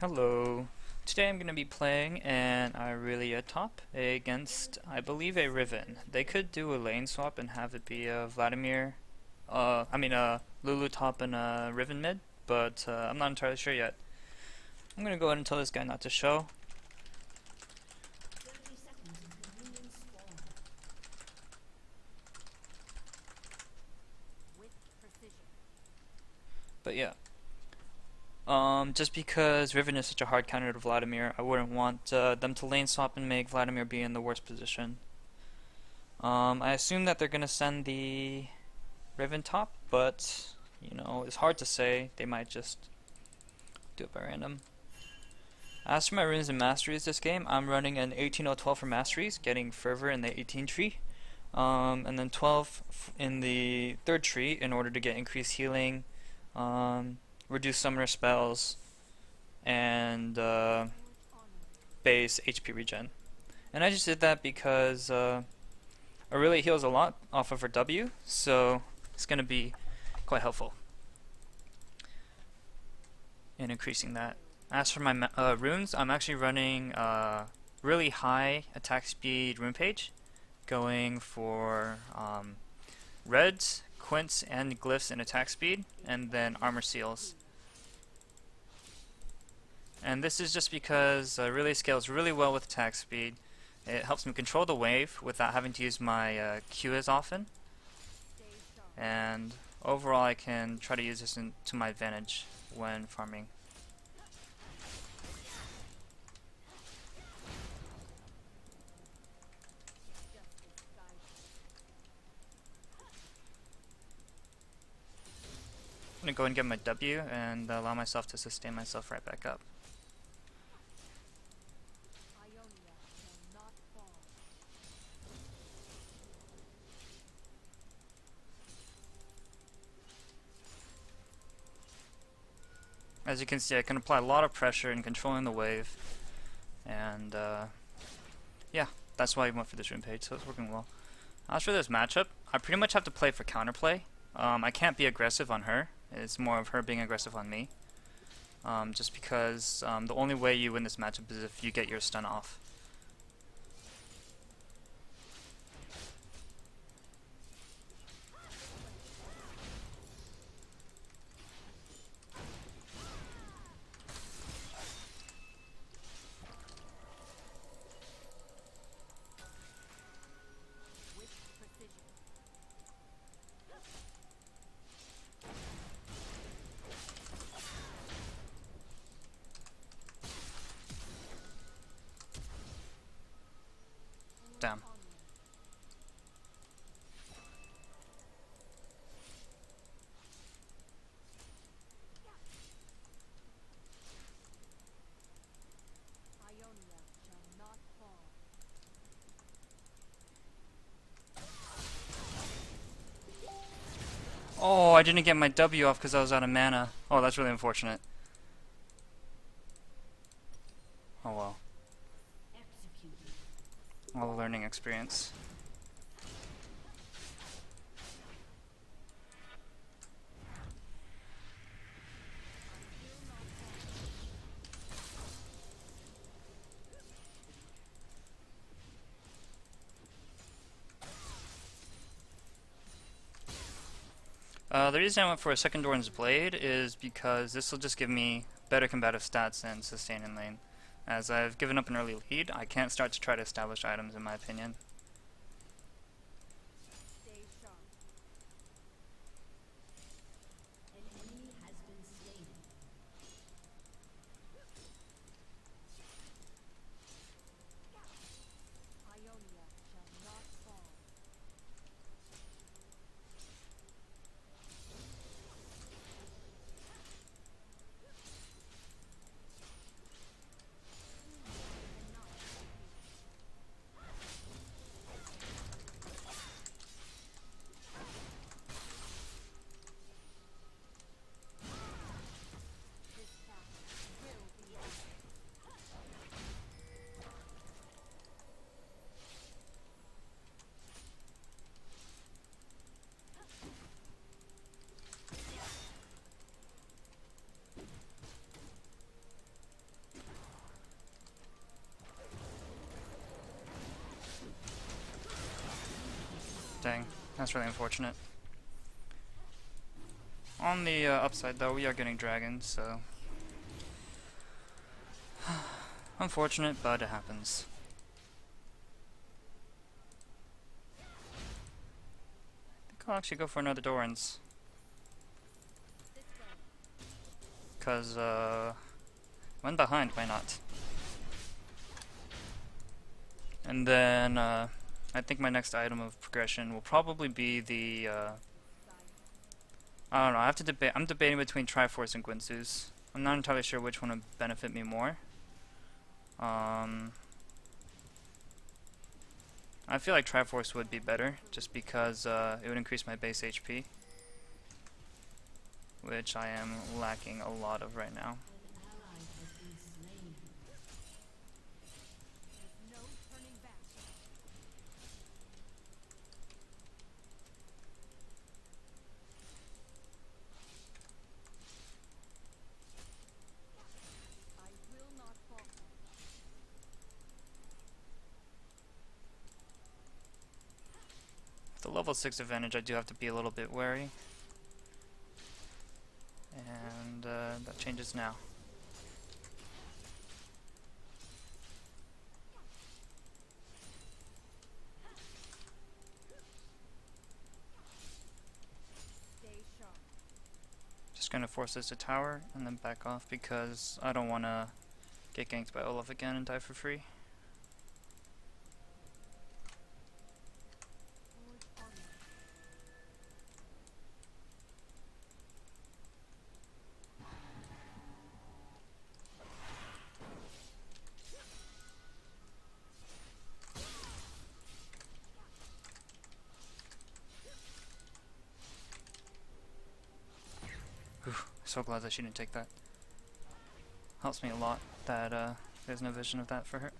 Hello. Today I'm going to be playing an Irelia top against, I believe, a Riven. They could do a lane swap and have it be a Vladimir, Lulu top and a Riven mid, but I'm not entirely sure yet. I'm going to go ahead and tell this guy not to show. But yeah, just because Riven is such a hard counter to Vladimir, I wouldn't want them to lane swap and make Vladimir be in the worst position. I assume that they're going to send the Riven top, but it's hard to say. They might just do it by random. As for my runes and masteries this game, I'm running an 18-0-12 for masteries, getting fervor in the 18 tree, and then 12 in the third tree in order to get increased healing, reduce summoner spells, and base HP regen. And I just did that because Irelia heals a lot off of her W, so it's going to be quite helpful in increasing that. As for my runes, I'm actually running really high attack speed rune page, going for reds, quints, and glyphs in attack speed, and then armor seals. And this is just because really scales really well with attack speed. It helps me control the wave without having to use my Q as often. And overall I can try to use this to my advantage when farming. I'm going to go and get my W and allow myself to sustain myself right back up. As you can see, I can apply a lot of pressure in controlling the wave, and yeah, that's why I went for this rune page, so it's working well. As for this matchup, I pretty much have to play for counterplay. I can't be aggressive on her, it's more of her being aggressive on me. Just because the only way you win this matchup is if you get your stun off. Damn. Oh, I didn't get my W off because I was out of mana. Oh, that's really unfortunate. Oh well. All a learning experience. The reason I went for a second Doran's Blade is because this will just give me better combative stats and sustain in lane. As I've given up an early lead, I can't start to try to establish items in my opinion. Dang, that's really unfortunate. On the upside though, we are getting dragons, so unfortunate, but it happens. I think I'll actually go for another Doran's. Cause one behind, why not? And then I think my next item of progression will probably be the I don't know, I have to debate. I'm debating between Triforce and Guinsoo's. I'm not entirely sure which one would benefit me more. I feel like Triforce would be better, just because it would increase my base HP, which I am lacking a lot of right now. With the level 6 advantage, I do have to be a little bit wary. And that changes now. Just gonna force this to tower and then back off because I don't want to get ganked by Olaf again and die for free. Whew, so glad that she didn't take that. Helps me a lot that there's no vision of that for her.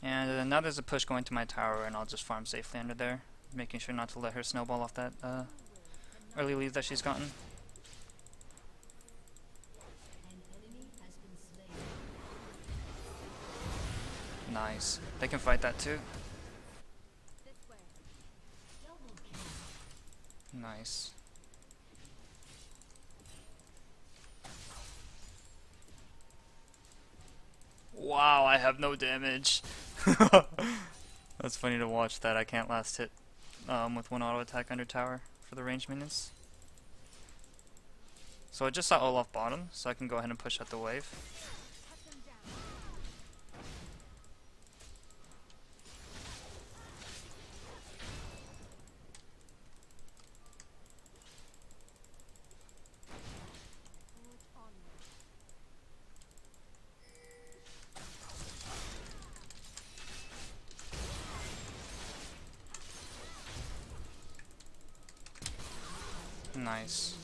And now there's a push going to my tower, and I'll just farm safely under there, making sure not to let her snowball off that early lead that she's gotten. Nice. They can fight that too. Nice. Wow, I have no damage. That's funny to watch that I can't last hit with one auto attack under tower for the range minions. So I just saw Olaf bottom, so I can go ahead and push out the wave. Nice.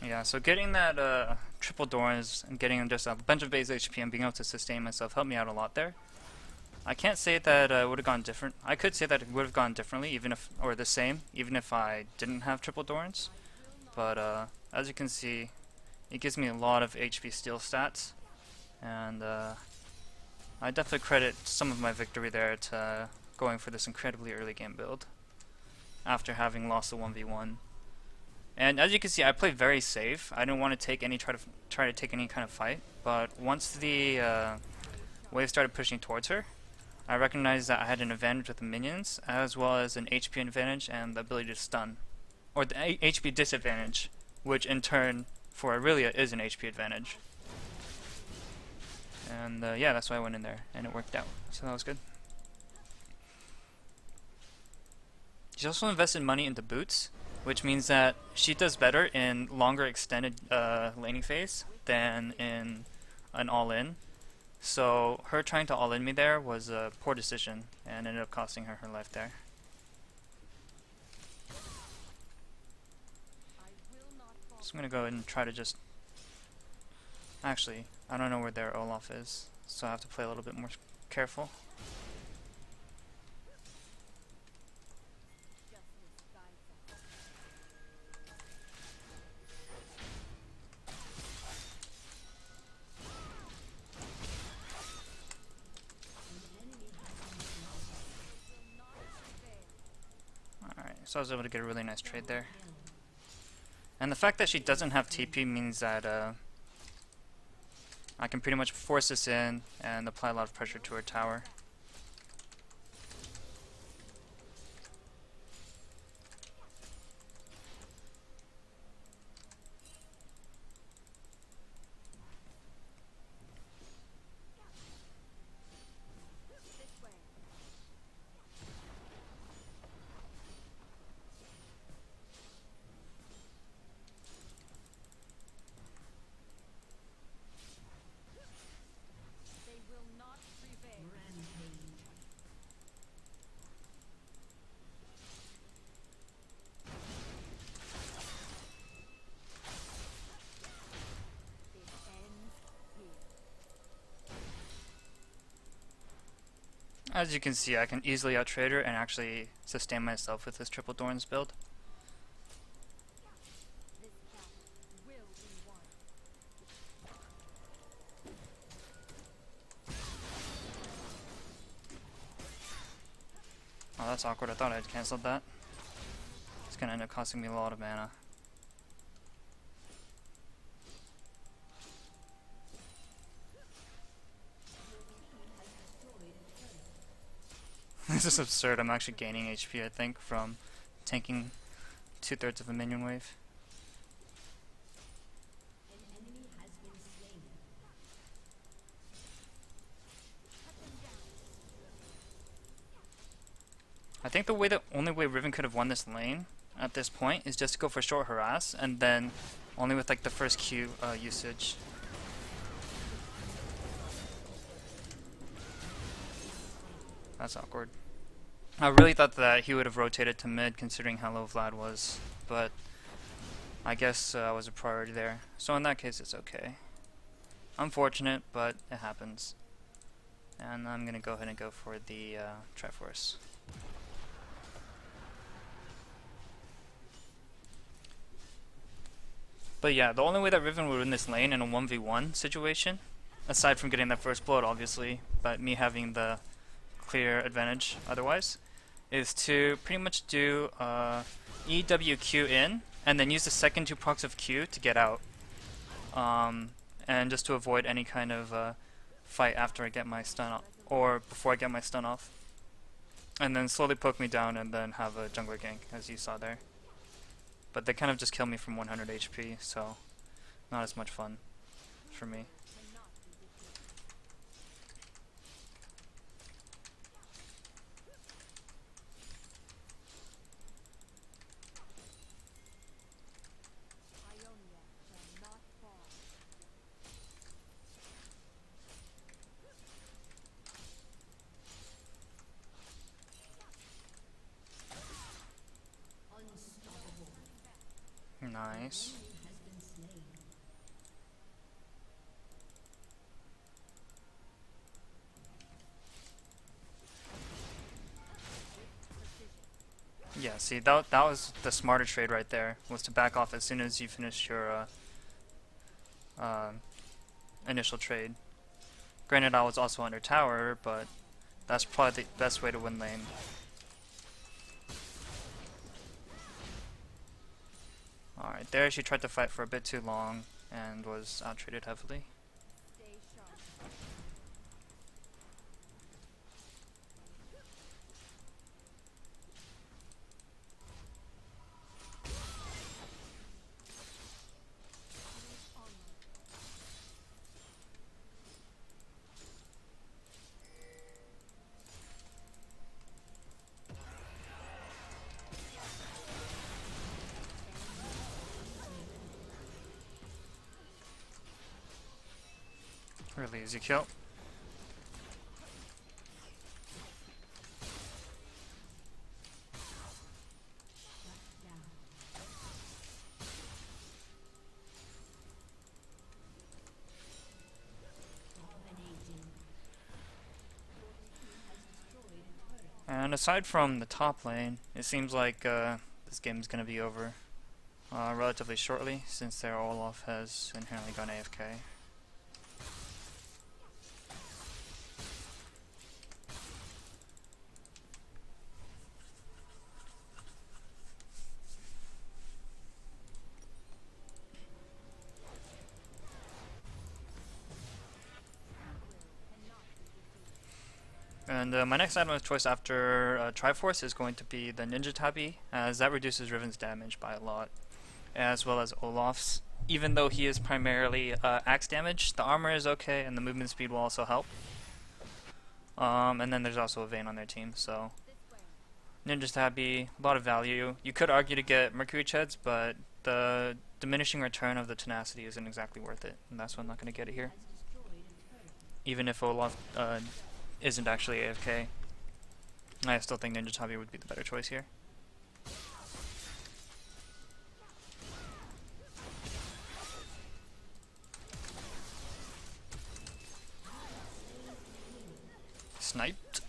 Yeah, so getting that triple Dorans and getting just a bunch of base HP and being able to sustain myself helped me out a lot there. I can't say that it would have gone different. I could say that it would have gone differently, even if, or the same, even if I didn't have triple Dorans. But as you can see, it gives me a lot of HP steal stats, and I definitely credit some of my victory there to going for this incredibly early game build after having lost the 1v1. And as you can see, I played very safe. I didn't want to take any try to take any kind of fight, but once the wave started pushing towards her, I recognized that I had an advantage with the minions, as well as an HP advantage and the ability to stun, or the HP disadvantage, which in turn for Irelia is an HP advantage. And yeah, that's why I went in there, and it worked out. So that was good. She also invested money into boots, which means that she does better in longer extended laning phase than in an all-in. So her trying to all-in me there was a poor decision, and ended up costing her her life there. So I'm gonna go ahead and try to just... Actually, I don't know where their Olaf is, so I have to play a little bit more careful. So I was able to get a really nice trade there. And the fact that she doesn't have TP means that I can pretty much force this in and apply a lot of pressure to her tower. As you can see, I can easily out-trade her and actually sustain myself with this Triple Thorns build. Oh, that's awkward. I thought I'd canceled that. It's gonna end up costing me a lot of mana. This is absurd. I'm actually gaining HP, I think, from tanking 2/3 of a minion wave. I think the only way Riven could have won this lane at this point is just to go for short harass, and then only with like the first Q usage. That's awkward. I really thought that he would have rotated to mid considering how low Vlad was, but I guess I was a priority there. So in that case, it's okay. Unfortunate, but it happens. And I'm gonna go ahead and go for the Triforce. But yeah, the only way that Riven would win this lane in a 1v1 situation, aside from getting that first blood obviously, but me having the clear advantage otherwise, is to pretty much do EWQ in, and then use the second 2 procs of Q to get out. And just to avoid any kind of fight after I get my stun off, or before I get my stun off. And then slowly poke me down and then have a jungler gank, as you saw there. But they kind of just kill me from 100 HP, so not as much fun for me. Nice. Yeah, see, that was the smarter trade right there, was to back off as soon as you finish your initial trade. Granted, I was also under tower, but that's probably the best way to win lane. Alright, there she tried to fight for a bit too long and was out-traded heavily. Really easy kill. And aside from the top lane, it seems like this game is going to be over relatively shortly, since their Olaf has inherently gone AFK. And my next item of choice after Triforce is going to be the Ninja Tabi, as that reduces Riven's damage by a lot, as well as Olaf's. Even though he is primarily axe damage, the armor is okay, and the movement speed will also help. And then there's also a Vayne on their team, so Ninja Tabi, a lot of value. You could argue to get Mercury Cheds, but the diminishing return of the tenacity isn't exactly worth it, and that's why I'm not going to get it here. Even if Olaf isn't actually AFK, I still think Ninja Tabi would be the better choice here. Sniped.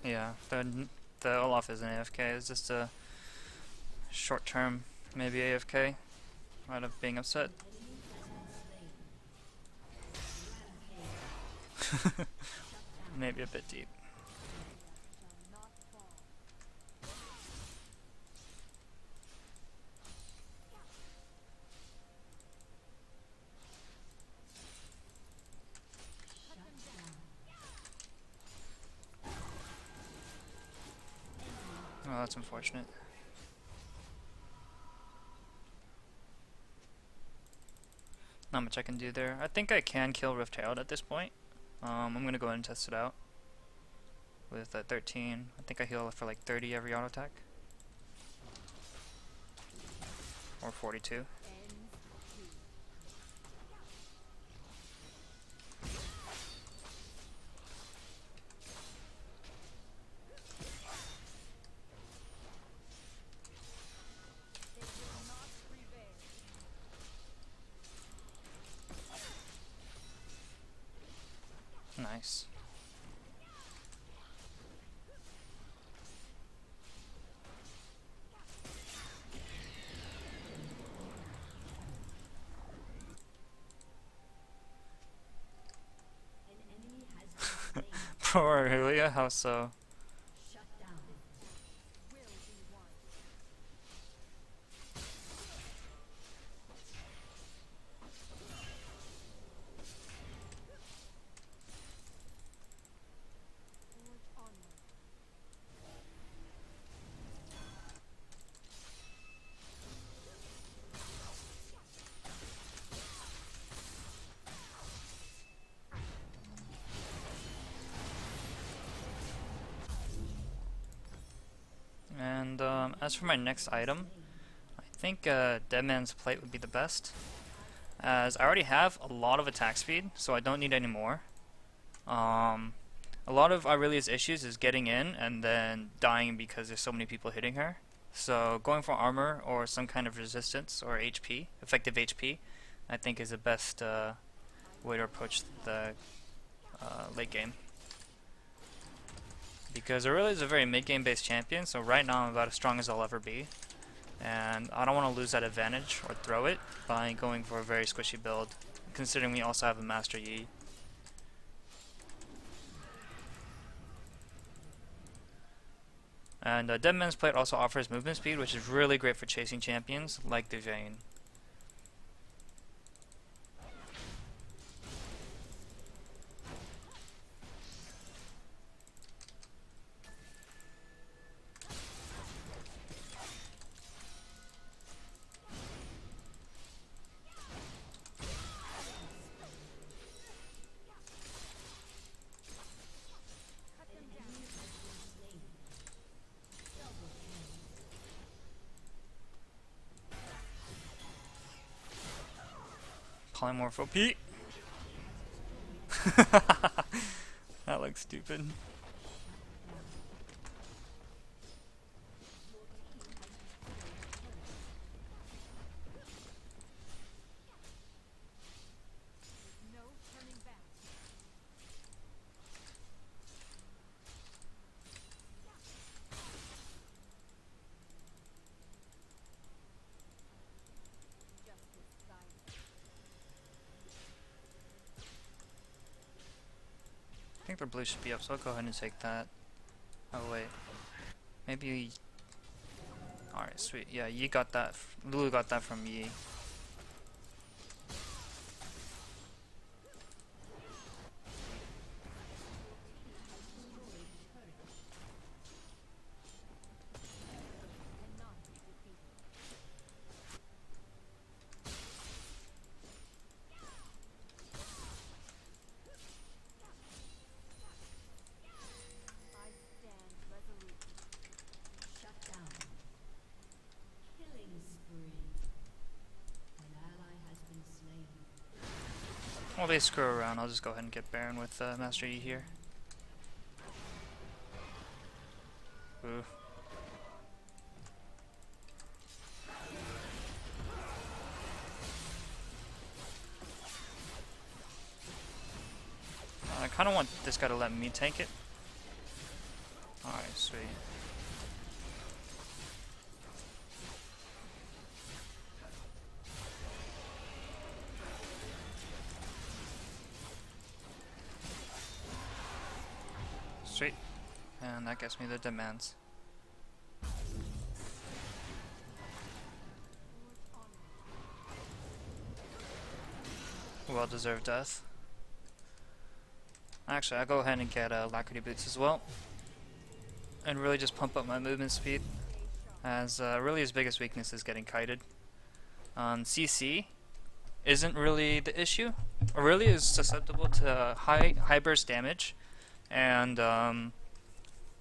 Yeah, the Olaf isn't AFK. It's just a short term, maybe AFK, out of being upset. Maybe a bit deep. Oh, that's unfortunate. Not much I can do there. I think I can kill Rift Herald at this point. I'm gonna go ahead and test it out with 13. I think I heal for like 30 every auto attack, or 42. Nice. Poor Irelia, how so? And as for my next item, I think Dead Man's Plate would be the best, as I already have a lot of attack speed, so I don't need any more. A lot of Irelia's issues is getting in and then dying because there's so many people hitting her. So going for armor or some kind of resistance or HP, effective HP, I think is the best way to approach the late game. Because Irelia is a very mid-game based champion, so right now I'm about as strong as I'll ever be. And I don't want to lose that advantage or throw it by going for a very squishy build, considering we also have a Master Yi. And Dead Man's Plate also offers movement speed, which is really great for chasing champions like the Vayne. Polymorph OP. That looks stupid. I think their blue should be up, so I'll go ahead and take that. Oh wait. Maybe Alright, sweet. Yeah, Yi got that. Lulu got that from Yi. While they screw around, I'll just go ahead and get Baron with Master Yi here. Ooh. I kind of want this guy to let me tank it. Alright, sweet. Sweet. And that gets me the demands. Well-deserved death. Actually, I'll go ahead and get Lacquerty Boots as well. And really just pump up my movement speed. As really his biggest weakness is getting kited. CC isn't really the issue. Irelia is susceptible to high burst damage and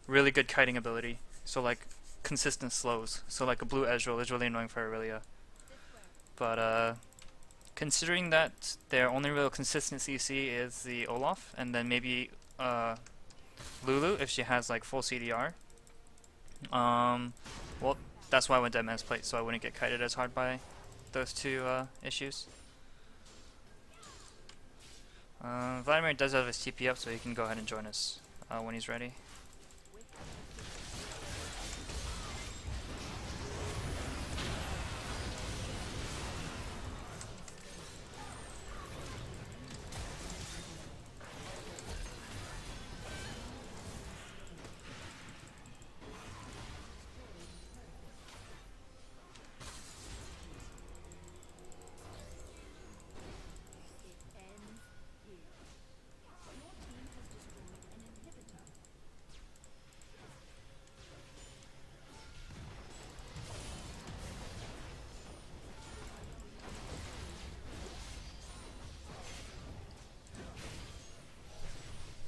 really good kiting ability. So like consistent slows. So like a blue Ezreal is really annoying for Irelia. But considering that their only real consistent CC is the Olaf, and then maybe Lulu if she has like full CDR. Well, that's why I went Dead Man's Plate, so I wouldn't get kited as hard by those two issues. Vladimir does have his TP up, so he can go ahead and join us when he's ready.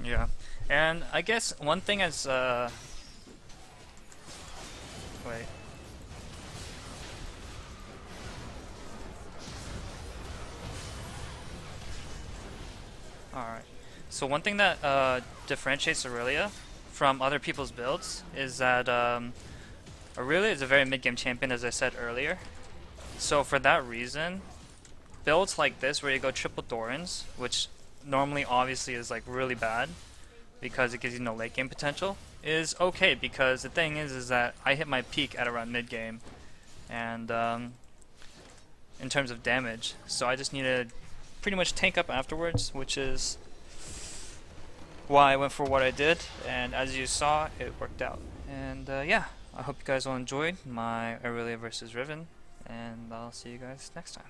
Yeah, and I guess one thing is, wait. Alright. So one thing that differentiates Irelia from other people's builds is that Irelia is a very mid-game champion, as I said earlier. So for that reason, builds like this where you go triple Dorans, which normally obviously is like really bad because it gives you no late game potential, is okay, because the thing is that I hit my peak at around mid game and in terms of damage, so I just need to pretty much tank up afterwards, which is why I went for what I did, and as you saw, it worked out. And yeah, I hope you guys all enjoyed my Irelia versus Riven, and I'll see you guys next time.